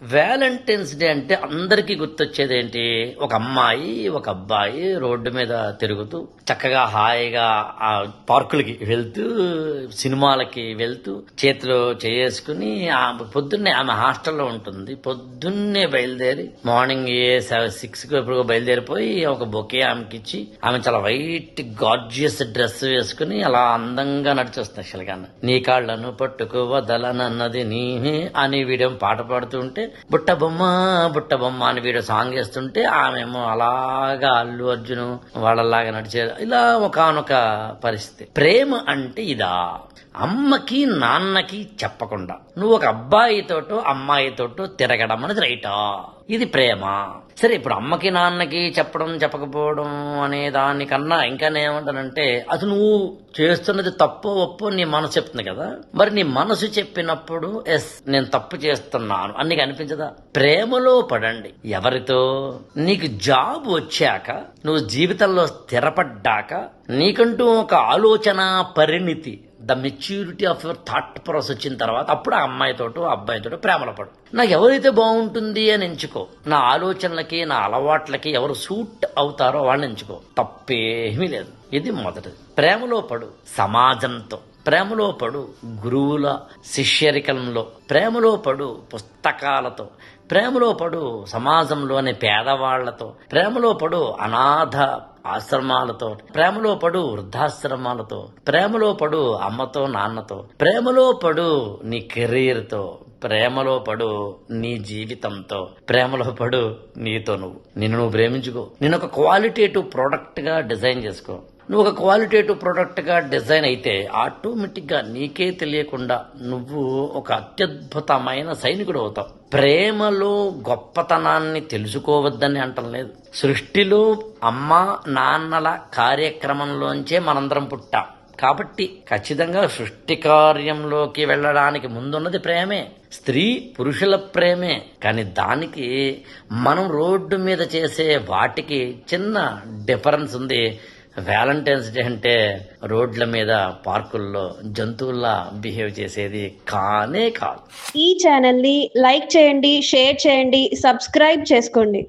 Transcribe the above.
Valentine's day అంటే అందరికీ గుర్తొచ్చేది ఏంటి? ఒక అమ్మాయి ఒక అబ్బాయి రోడ్డు మీద తిరుగుతూ చక్కగా హాయిగా ఆ పార్కులకి వెళ్తూ సినిమాలకి వెళ్తూ చేతిలో చేసుకుని పొద్దున్నే ఆమె హాస్టల్లో ఉంటుంది. పొద్దున్నే బయలుదేరి మార్నింగ్ 6కి ఎప్పుడు బయలుదేరిపోయి ఒక బొకే ఆమెకి ఇచ్చి ఆమె చాలా వైట్ గార్జియస్ డ్రెస్ వేసుకుని అలా అందంగా నడిచొస్తుంది. అసలుగా నీ కాళ్లను పట్టుకు వదలనన్నది నీహే అని వీడియో పాట పాడుతుంటే బుట్ట బొమ్మ అని వీడియో సాంగ్ వేస్తుంటే ఆమెమో అలాగా అల్లు అర్జున్ వాళ్ళలాగా నడిచే ఇలా ఒకానొక పరిస్థితి. ప్రేమ అంటే ఇదా? అమ్మకి నాన్నకి చెప్పకుండా నువ్వు ఒక అబ్బాయితోటో అమ్మాయితోటో తిరగడం అనేది రైటా? ఇది ప్రేమ. సరే, ఇప్పుడు అమ్మకి నాన్నకి చెప్పడం చెప్పకపోవడం అనే దానికన్నా ఇంకా నేనేమంటానంటే అది నువ్వు చేస్తున్నది తప్పో ఒప్పో నీ మనసు చెప్తుంది కదా. మరి నీ మనసు చెప్పినప్పుడు ఎస్ నేను తప్పు చేస్తున్నాను అని నీకు అనిపించదా? ప్రేమలో పడండి. ఎవరితో? నీకు జాబ్ వచ్చాక, నువ్వు జీవితంలో స్థిరపడ్డాక, నీకంటూ ఒక ఆలోచన పరిణితి, the maturity of your thought process వచ్చిన తర్వాత అప్పుడు ఆ అమ్మాయితోటో అబ్బాయితోటో ప్రేమలో పడు. నాకు ఎవరైతే బాగుంటుంది అని ఎంచుకో. నా ఆలోచనలకి నా అలవాట్లకి ఎవరు సూట్ అవుతారో వాళ్ళని ఎంచుకో. తప్పేమీ లేదు. ఇది మొదటిది. ప్రేమలో పడు సమాజంతో, ప్రేమలో పడు గురువుల శిష్యరికంలో, ప్రేమలో పడు పుస్తకాలతో, ప్రేమలో పడు సమాజంలోని పేదవాళ్లతో, ప్రేమలో పడు అనాథ ఆశ్రమాలతో, ప్రేమలో పడు వృద్ధాశ్రమాలతో, ప్రేమలో పడు అమ్మతో నాన్నతో, ప్రేమలో పడు నీ కెరీర్తో, ప్రేమలో పడు నీ జీవితంతో, ప్రేమలో పడు నీతో నిన్ను ప్రేమించుకో. నేను ఒక క్వాలిటేటివ్ ప్రోడక్ట్ గా డిజైన్ చేసుకో. నువ్వు ఒక క్వాలిటేటివ్ ప్రోడక్ట్ గా డిజైన్ అయితే ఆటోమేటిక్ గా నీకే తెలియకుండా నువ్వు ఒక అత్యద్భుతమైన సైనికుడు అవుతావు. ప్రేమలో గొప్పతనాన్ని తెలుసుకోవద్దని అంటం లేదు. సృష్టిలో అమ్మ నాన్నల కార్యక్రమంలోంచే మనందరం పుట్టాం కాబట్టి ఖచ్చితంగా సృష్టి కార్యంలోకి వెళ్ళడానికి ముందున్నది ప్రేమే. స్త్రీ పురుషుల ప్రేమే. కానీ దానికి మనం రోడ్డు మీద చేసే వాటికి చిన్న డిఫరెన్స్ ఉంది. వ్యాలంటైన్స్ డే అంటే రోడ్ల మీద పార్కుల్లో జంతువుల్లా బిహేవ్ చేసేది కానే కాదు. ఈ ఛానల్ ని లైక్ చేయండి, షేర్ చేయండి, సబ్స్క్రైబ్ చేసుకోండి.